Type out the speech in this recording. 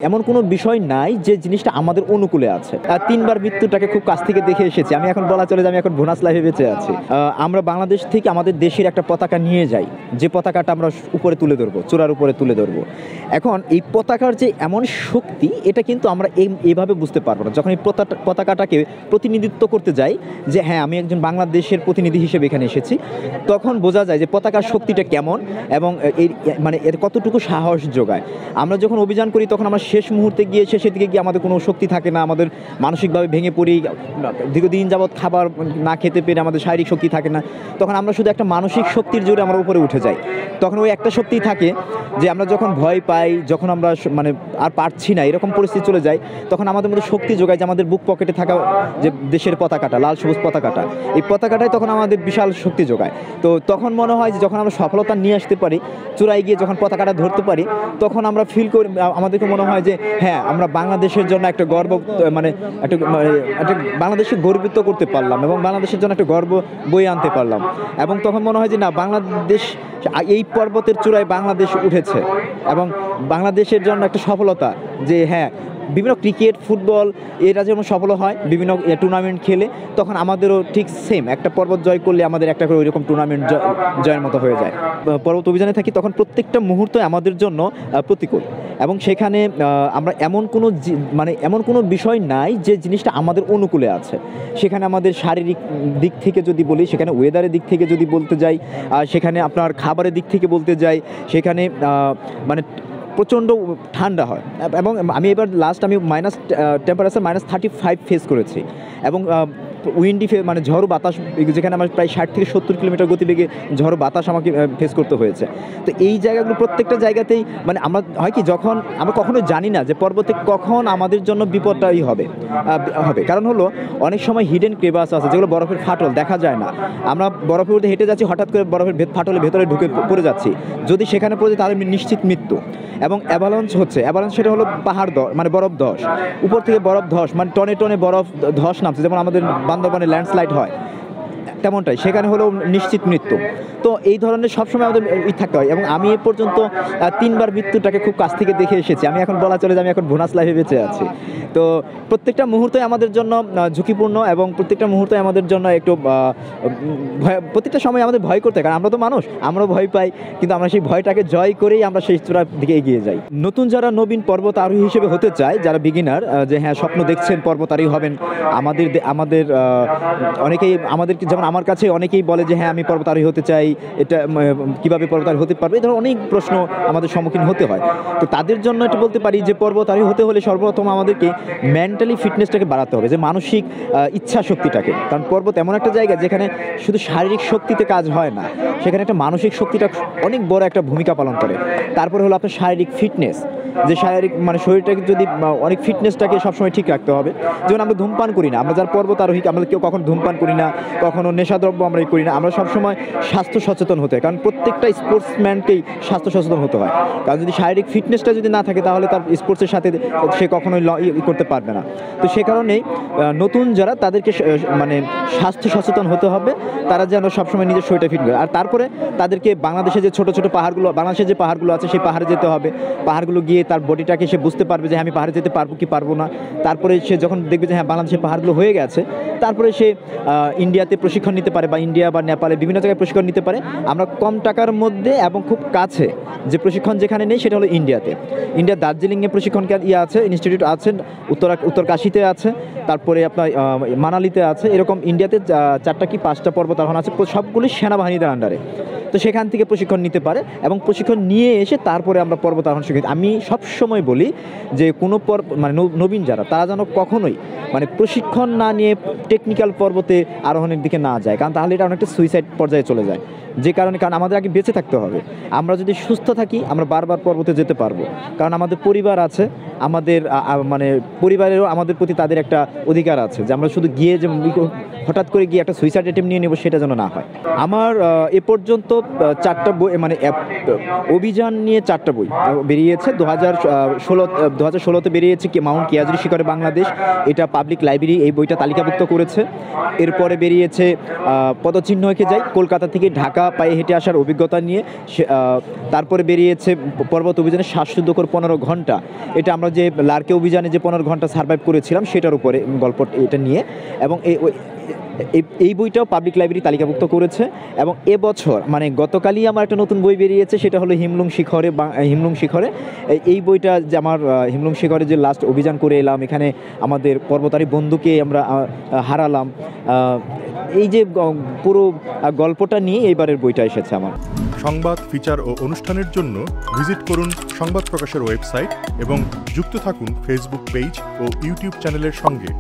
এমন কোনো বিষয় নাই যে জিনিসটা আমাদের অনুকূলে আছে। ৩ বার মৃত্যুটাকে খুব কাছ থেকে দেখে এসেছি। আমি এখন বলা চলে যে আমি এখন বোনাস লাইফে বেঁচে আছি। আমরা বাংলাদেশ থেকে আমাদের দেশের একটা পতাকা নিয়ে যাই। যে পতাকাটা আমরা উপরে তুলে ধরবো, চূড়ার উপরে তুলে ধরবো। এখন এই পতাকার যে এমন শক্তি এটা কিন্তু আমরা এইভাবে বুঝতে পারবো না। যখন এই পতাকাটাকে প্রতিনিধিত্ব করতে যাই যে হ্যাঁ, আমি একজন বাংলাদেশের প্রতিনিধি হিসেবে এখানে এসেছি, তখন বোঝা যায় যে পতাকার শক্তিটা কেমন এবং এর কতটুকু সাহস যোগায়। আমরা যখন অভিযান করি তখন আমরা শেষ মুহূর্তে গিয়ে শেষের দিকে গিয়ে আমাদের কোনো শক্তি থাকে না, আমাদের মানসিকভাবে ভেঙে পড়ি, দীর্ঘদিন যাবৎ খাবার না খেতে পেরে আমাদের শারীরিক শক্তি থাকে না। তখন আমরা শুধু একটা মানসিক শক্তির জোরে আমরা উপরে উঠে যাই। তখন ওই একটা শক্তিই থাকে যে আমরা যখন ভয় পাই, যখন আমরা মানে আর পারছি না এরকম পরিস্থিতি চলে যায়, তখন আমাদের মধ্যে শক্তি যোগায় যে আমাদের বুক পকেটে থাকা যে দেশের পতাকাটা, লাল সবুজ পতাকাটা, এই পতাকাটাই তখন আমাদের বিশাল শক্তি যোগায়। তো তখন মনে হয় যে যখন আমরা সফলতা নিয়ে আসতে পারি, চূড়ায় গিয়ে যখন পতাকাটা ধরতে পারি, তখন আমরা ফিল করি, আমাদেরকে মনে হয় যে হ্যাঁ, আমরা বাংলাদেশের জন্য একটা গর্ব, মানে একটা বাংলাদেশকে গর্বিত করতে পারলাম এবং বাংলাদেশের জন্য একটা গর্ব বয়ে আনতে পারলাম। এবং তখন মনে হয় যে না, বাংলাদেশ এই পর্বতের চূড়ায় বাংলাদেশ উঠেছে এবং বাংলাদেশের জন্য একটা সফলতা যে হ্যাঁ, বিভিন্ন ক্রিকেট, ফুটবল এরা যেমন সফল হয় বিভিন্ন টুর্নামেন্ট খেলে, তখন আমাদেরও ঠিক সেম একটা পর্বত জয় করলে আমাদের একটা করে ওইরকম টুর্নামেন্ট জয়ের মতো হয়ে যায়। পর্বত অভিযানে থাকি তখন প্রত্যেকটা মুহূর্ত আমাদের জন্য প্রতিকূল এবং সেখানে আমরা এমন কোনো বিষয় নাই যে জিনিসটা আমাদের অনুকূলে আছে। সেখানে আমাদের শারীরিক দিক থেকে যদি বলি, সেখানে ওয়েদারের দিক থেকে যদি বলতে যাই, সেখানে আপনার খাবারের দিক থেকে বলতে যাই, সেখানে মানে প্রচণ্ড ঠান্ডা হয় এবং আমি এবার আমি টেম্পারেচার -35 ফেস করেছি এবং উইন্ডি মানে ঝড় বাতাস, যেখানে আমার প্রায় 60 থেকে 70 কিলোমিটার গতিবেগে ঝড় বাতাস আমাকে ফেস করতে হয়েছে। তো এই জায়গাগুলো প্রত্যেকটা জায়গাতেই মানে আমরা হয় কি, যখন আমরা কখনো জানি না যে পর্বতে কখন আমাদের জন্য বিপদটাই হবে। কারণ হলো অনেক সময় হিডেন ক্রেভাস আছে যেগুলো বরফের ফাটল দেখা যায় না। আমরা বরফের মধ্যে হেঁটে যাচ্ছি, হঠাৎ করে বরফের ফাটলের ভেতরে ঢুকে পড়ে যাচ্ছি। যদি সেখানে পড়ে তাহলে নিশ্চিত মৃত্যু। এবং অ্যাভালাঞ্চ সেটা হলো পাহাড় মানে বরফ ধস, উপর থেকে বরফ ধস, মানে টনে টনে বরফ ধস নামছে, যেমন আমাদের বান্দরবানে ল্যান্ডস্লাইড হয় তেমনটাই, সেখানে হলো নিশ্চিত মৃত্যু। তো এই ধরনের সবসময় আমাদের থাকতে হয় এবং আমি এ পর্যন্ত 3 বার মৃত্যুটাকে খুব কাছ থেকে দেখে এসেছি। আমি এখন বলা চলে যে আমি এখন বোনাস লাইফে বেঁচে আছি। তো প্রত্যেকটা মুহূর্তে আমাদের জন্য ঝুঁকিপূর্ণ এবং প্রত্যেকটা মুহূর্তে আমাদের জন্য একটু প্রত্যেকটা সময় আমাদের ভয় করতে হয়, কারণ আমরা তো মানুষ, আমরা ভয় পাই, কিন্তু আমরা সেই ভয়টাকে জয় করেই আমরা সেই চূড়ার দিকে এগিয়ে যাই। নতুন যারা নবীন পর্বত আরোহী হিসেবে হতে চায়, যারা বিগিনার, যে হ্যাঁ স্বপ্ন দেখছেন পর্বত আরোহী হবেন, আমাদের অনেকেই আমাদেরকে, যেমন আমার কাছে অনেকেই বলে যে হ্যাঁ আমি পর্বত আরোহী হতে চাই, এটা কীভাবে পর্বত আরোহী হতে পারবে, এই ধরনের অনেক প্রশ্ন আমাদের সম্মুখীন হতে হয়। তো তাদের জন্য এটা বলতে পারি যে পর্বত আরোহী হতে হলে সর্বপ্রথম আমাদেরকে মেন্টালি ফিটনেসটাকে বাড়াতে হবে, যে মানসিক ইচ্ছা শক্তিটাকে। কারণ পর্বত এমন একটা জায়গা যেখানে শুধু শারীরিক শক্তিতে কাজ হয় না, সেখানে একটা মানসিক শক্তিটা অনেক বড় একটা ভূমিকা পালন করে। তারপরে হলো আপনার শারীরিক ফিটনেস, যে শারীরিক মানে শরীরটাকে যদি অনেক ফিটনেসটাকে সবসময় ঠিক রাখতে হবে। যেমন আমরা ধূমপান করি না, আমরা যারা পর্বত আরোহী আমরা কেউ কখনো ধূমপান করি না, কখনো নেশাদ্রব্য আমরা করি না। আমরা সবসময় স্বাস্থ্য সচেতন হতে হয়, কারণ প্রত্যেকটা স্পোর্টসম্যানকেই স্বাস্থ্য সচেতন হতে হয়। কারণ যদি শারীরিক ফিটনেসটা যদি না থাকে তাহলে তার স্পোর্টসের সাথে সে কখনোই করতে পারবে না। তো সে কারণেই নতুন যারা, তাদেরকে মানে স্বাস্থ্য সচেতন হতে হবে, তারা যেন সবসময় নিজের শরীরটা ফিট করে। আর তারপরে তাদেরকে বাংলাদেশে যে ছোটো ছোটো পাহাড়গুলো, বাংলাদেশের যে পাহাড়গুলো আছে সেই পাহাড়ে যেতে হবে। পাহাড়গুলো গিয়ে তার বডিটাকে সে বুঝতে পারবে যে আমি পাহাড়ে যেতে পারবো কি পারবো না। তারপরে সে যখন দেখবে যে হ্যাঁ বাংলাদেশের পাহাড়গুলো হয়ে গেছে, তারপরে সে ইন্ডিয়াতে প্রশিক্ষণ নিতে পারে বা ইন্ডিয়া বা নেপালে বিভিন্ন জায়গায় প্রশিক্ষণ নিতে পারে। আমরা কম টাকার মধ্যে এবং খুব কাছে যে প্রশিক্ষণ যেখানে নেই সেটা হলো ইন্ডিয়াতে। ইন্ডিয়ার দার্জিলিংয়ে প্রশিক্ষণ আছে, ইনস্টিটিউট আছে, উত্তরকাশীতে আছে, তারপরে আপনার মানালিতে আছে। এরকম ইন্ডিয়াতে 4টা কি 5টা পর্বত আরোহণ আছে, সবগুলি সেনাবাহিনীদের আন্ডারে। তো সেখান থেকে প্রশিক্ষণ নিতে পারে এবং প্রশিক্ষণ নিয়ে এসে তারপরে আমরা পর্বত আরোহণ শিখি। আমি সবসময় বলি যে কোনো মানে নবীন যারা, তারা যেন কখনোই মানে প্রশিক্ষণ না নিয়ে টেকনিক্যাল পর্বতে আরোহণের দিকে না যায়, কারণ তাহলে এটা অনেকটা সুইসাইড পর্যায়ে চলে যায়। যে কারণে, কারণ আমাদের আগে বেঁচে থাকতে হবে। আমরা যদি সুস্থ থাকি আমরা বারবার পর্বতে যেতে পারবো, কারণ আমাদের পরিবার আছে, আমাদের মানে পরিবারেরও আমাদের প্রতি তাদের একটা অধিকার আছে, যে আমরা শুধু গিয়ে যে হঠাৎ করে গিয়ে একটা সুইসাইড অ্যাটেম্প নিয়ে নেব সেটা যেন না হয়। আমার এ পর্যন্ত 4টা বই, মানে অভিযান নিয়ে 4টা বই বেরিয়েছে। 2016-তে বেরিয়েছে কি মাউন্ট কিয়াজুরি শিখরে বাংলাদেশ, এটা পাবলিক লাইব্রেরি এই বইটা তালিকাভুক্ত করেছে। এরপরে বেরিয়েছে পদচিহ্ন এঁকে যাই, কলকাতা থেকে ঢাকা পায়ে হেঁটে আসার অভিজ্ঞতা নিয়ে। তারপরে বেরিয়েছে পর্বত অভিযানের শ্বাসরুদ্ধকর 15 ঘন্টা, এটা আমরা যে লার্কে অভিযানে যে 15 ঘন্টা সার্ভাইভ করেছিলাম সেটার উপরে গল্প এটা নিয়ে, এবং এই বইটাও পাবলিক লাইব্রেরি তালিকাভুক্ত করেছে। এবং এবছর মানে গতকালই আমার একটা নতুন বই বেরিয়েছে, সেটা হলো হিমলুং শিখরে। এই বইটা যে আমার হিমলুং শিখরে যে লাস্ট অভিযান করে এলাম, এখানে আমাদের পর্বতারী বন্ধুকে আমরা হারালাম, এই যে পুরো গল্পটা নিয়ে এইবারের বইটা এসেছে আমার। সংবাদ, ফিচার ও অনুষ্ঠানের জন্য ভিজিট করুন সংবাদ প্রকাশের ওয়েবসাইট এবং যুক্ত থাকুন ফেসবুক পেজ ও ইউটিউব চ্যানেলের সঙ্গে।